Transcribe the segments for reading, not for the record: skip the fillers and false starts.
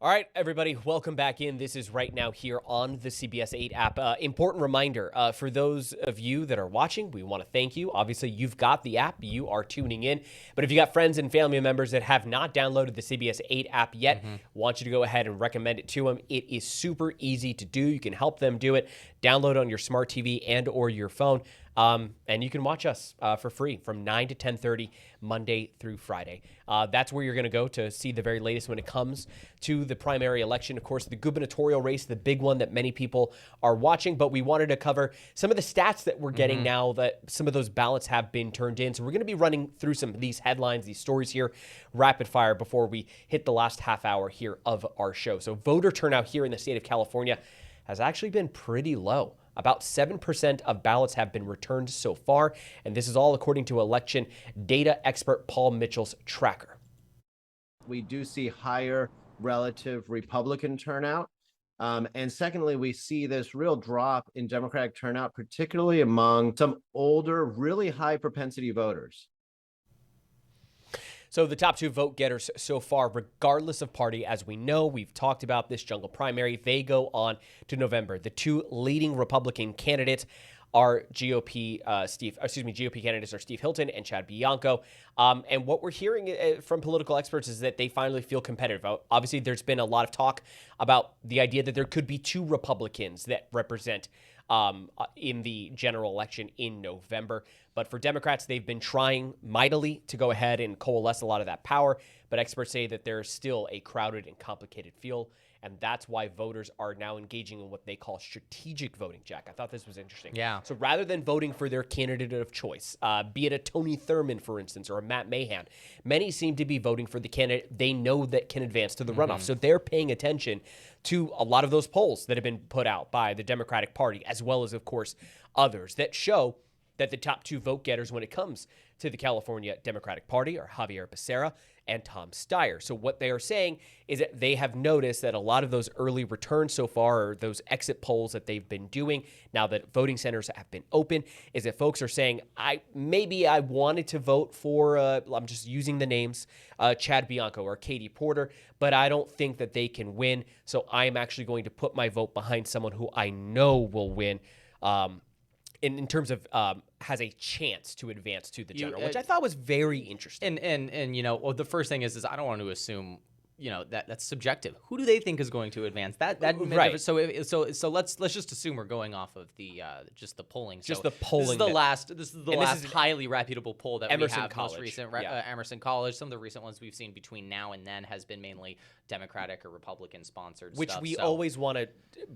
All right, everybody, welcome back in. This is Right Now here on the CBS 8 app. Important reminder for those of you that are watching, we want to thank you. Obviously, you've got the app, you are tuning in. But if you got friends and family members that have not downloaded the CBS 8 app yet, want you to go ahead and recommend it to them. It is super easy to do. You can help them do it. Download on your smart TV and or your phone. And you can watch us for free from 9 to 10:30 Monday through Friday. That's where you're going to go to see the very latest when it comes to the primary election. Of course, the gubernatorial race, the big one that many people are watching. But we wanted to cover some of the stats that we're getting now that some of those ballots have been turned in. So we're going to be running through some of these headlines, these stories here, rapid fire before we hit the last half hour here of our show. So voter turnout here in the state of California has actually been pretty low. About 7% of ballots have been returned so far, and this is all according to election data expert Paul Mitchell's tracker. We do see higher relative Republican turnout. And secondly, we see this real drop in Democratic turnout, particularly among some older, really high propensity voters. So the top two vote getters so far, regardless of party, as we know, we've talked about this jungle primary, they go on to November. The two leading Republican candidates are GOP candidates are Steve Hilton and Chad Bianco. And what we're hearing from political experts is that they finally feel competitive. Obviously, there's been a lot of talk about the idea that there could be two Republicans that represent in the general election in November. But for Democrats, they've been trying mightily to go ahead and coalesce a lot of that power. But experts say that there's still a crowded and complicated field. And that's why voters are now engaging in what they call strategic voting, Jack. I thought this was interesting. Yeah. So rather than voting for their candidate of choice, be it a Tony Thurmond, for instance, or a Matt Mahan, many seem to be voting for the candidate they know that can advance to the runoff. So they're paying attention to a lot of those polls that have been put out by the Democratic Party, as well as, of course, others that show that the top two vote getters when it comes to the California Democratic Party are Javier Becerra and Tom Steyer. So what they are saying is that they have noticed that a lot of those early returns so far, or those exit polls that they've been doing now that voting centers have been open, is that folks are saying, I wanted to vote for, I'm just using the names, Chad Bianco or Katie Porter, but I don't think that they can win. So I'm actually going to put my vote behind someone who I know will win. In terms of has a chance to advance to the general, which I thought was very interesting. And you know, well, the first thing is I don't want to assume, you know, that's subjective. Who do they think is going to advance? That right. So let's just assume we're going off of the just the polling. Just the polling. This is the last highly reputable poll that Emerson we have. College. Most recent Emerson College. Some of the recent ones we've seen between now and then has been mainly Democratic or Republican sponsored. Which stuff, we always want to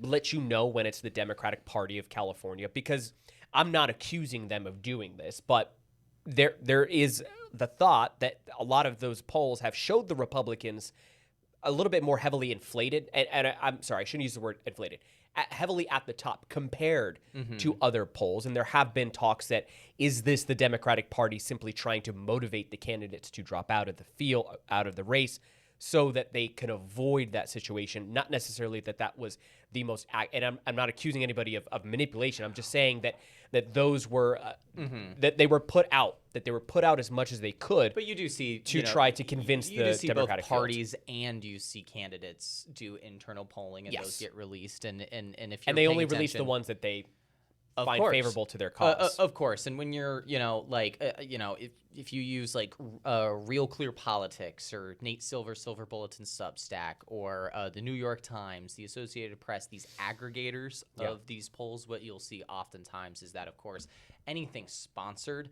let you know when it's the Democratic Party of California, because I'm not accusing them of doing this, but there is the thought that a lot of those polls have showed the Republicans a little bit more heavily inflated, and I'm sorry, I shouldn't use the word inflated, heavily at the top compared to other polls. And there have been talks that, is this the Democratic Party simply trying to motivate the candidates to drop out of the field, out of the race, so that they can avoid that situation? Not necessarily that was the most, and I'm not accusing anybody of manipulation. I'm just saying that those were that they were put out as much as they could. But you do see try to convince you the do see Democratic both parties and you see candidates do internal polling, and those get released. And if you're they only release the ones that they find favorable to their cause. Of course. And when you're, if you use like Real Clear Politics or Nate Silver Bulletin Substack, or the New York Times, the Associated Press, these aggregators of these polls, what you'll see oftentimes is that, of course, anything sponsored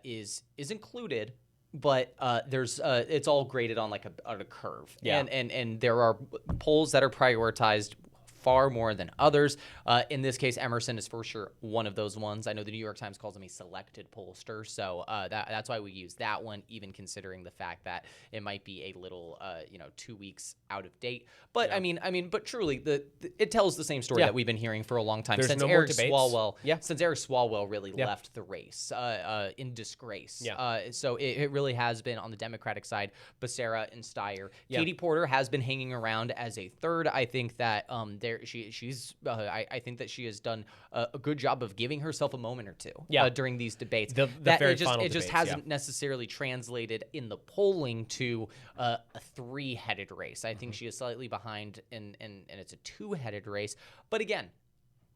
is included. But there's it's all graded on on a curve. And there are polls that are prioritized far more than others. In this case, Emerson is for sure one of those ones. I know the New York Times calls him a selected pollster, so that's why we use that one, even considering the fact that it might be a little, 2 weeks out of date. But but truly, it tells the same story that we've been hearing for a long time. There's since no Eric more debates. Swalwell. Since Eric Swalwell really left the race in disgrace. So it really has been on the Democratic side, Becerra and Steyer. Katie Porter has been hanging around as a third. I think that there I think that she has done a good job of giving herself a moment or two during these debates. The very final it just debates, hasn't necessarily translated in the polling to a three-headed race. I think she is slightly behind, and it's a two-headed race. But again,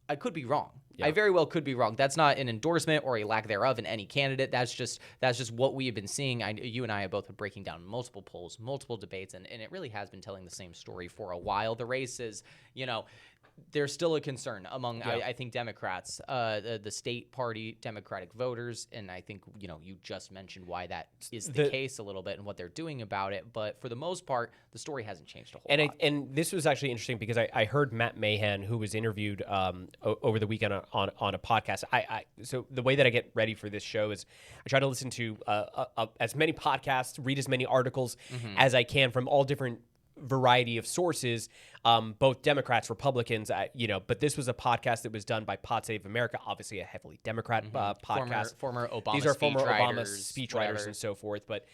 I could be wrong. Yeah. I very well could be wrong. That's not an endorsement or a lack thereof in any candidate. That's just what we have been seeing. You and I have both been breaking down multiple polls, multiple debates, and it really has been telling the same story for a while. The race is, there's still a concern among, I think, Democrats, the state party Democratic voters, and I think, you just mentioned why that is the case a little bit and what they're doing about it. But for the most part, the story hasn't changed a whole lot. And this was actually interesting because I heard Matt Mahan, who was interviewed over the weekend on a podcast. So the way that I get ready for this show is I try to listen to as many podcasts, read as many articles as I can from all different variety of sources, both Democrats, Republicans, but this was a podcast that was done by Pod Save America, obviously a heavily Democrat podcast. Former Obama These are former Obama speechwriters, speechwriters and so forth. But,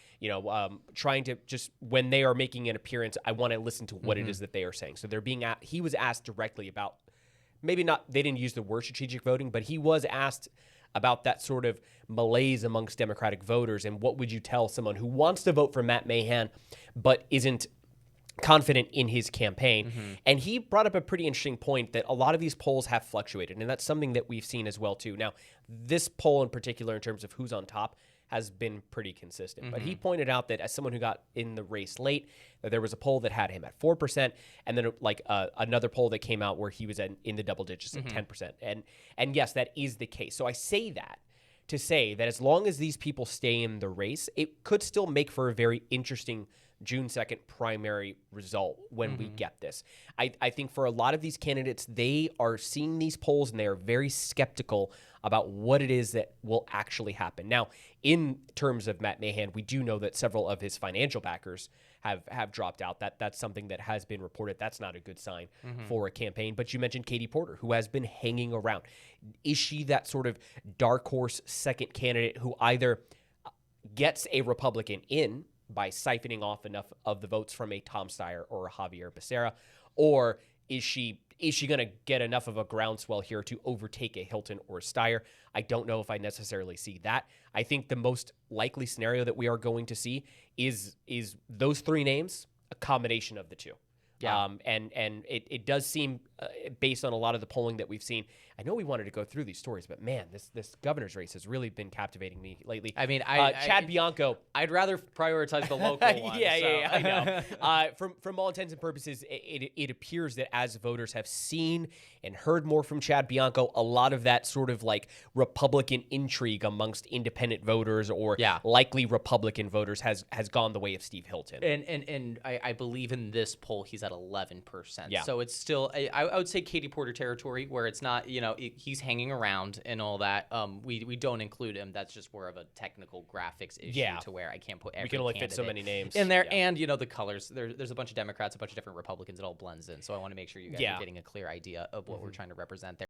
trying to just, when they are making an appearance, I want to listen to what it is that they are saying. So he was asked directly about, maybe not, they didn't use the word strategic voting, but he was asked about that sort of malaise amongst Democratic voters. And what would you tell someone who wants to vote for Matt Mahan, but isn't confident in his campaign? And he brought up a pretty interesting point that a lot of these polls have fluctuated, and that's something that we've seen as well too. Now, this poll in particular, in terms of who's on top, has been pretty consistent. But he pointed out that as someone who got in the race late, that there was a poll that had him at 4%, and then another poll that came out where he was in the double digits at 10%. And yes, that is the case. So I say that to say that as long as these people stay in the race, it could still make for a very interesting June 2nd primary result when we get this. I think for a lot of these candidates, they are seeing these polls and they are very skeptical about what it is that will actually happen. Now, in terms of Matt Mahan, we do know that several of his financial backers have dropped out. That's something that has been reported. That's not a good sign for a campaign. But you mentioned Katie Porter, who has been hanging around. Is she that sort of dark horse second candidate who either gets a Republican in by siphoning off enough of the votes from a Tom Steyer or a Javier Becerra, or is she going to get enough of a groundswell here to overtake a Hilton or a Steyer? I don't know if I necessarily see that. I think the most likely scenario that we are going to see is those three names, a combination of the two. Yeah. And it does seem, based on a lot of the polling that we've seen, I know we wanted to go through these stories, but man, this governor's race has really been captivating me lately. I mean, Chad Bianco. I'd rather prioritize the local one. Yeah, I know. From all intents and purposes, it appears that as voters have seen and heard more from Chad Bianco, a lot of that sort of like Republican intrigue amongst independent voters or likely Republican voters has gone the way of Steve Hilton. And I believe in this poll he's at 11%. Yeah. So it's still, I would say Katie Porter territory where it's not, he's hanging around and all that. We don't include him. That's just more of a technical graphics issue to where I can't put every we can only fit so candidate many names in there. Yeah. And the colors. There's a bunch of Democrats, a bunch of different Republicans. It all blends in. So I want to make sure you guys are getting a clear idea of what we're trying to represent there.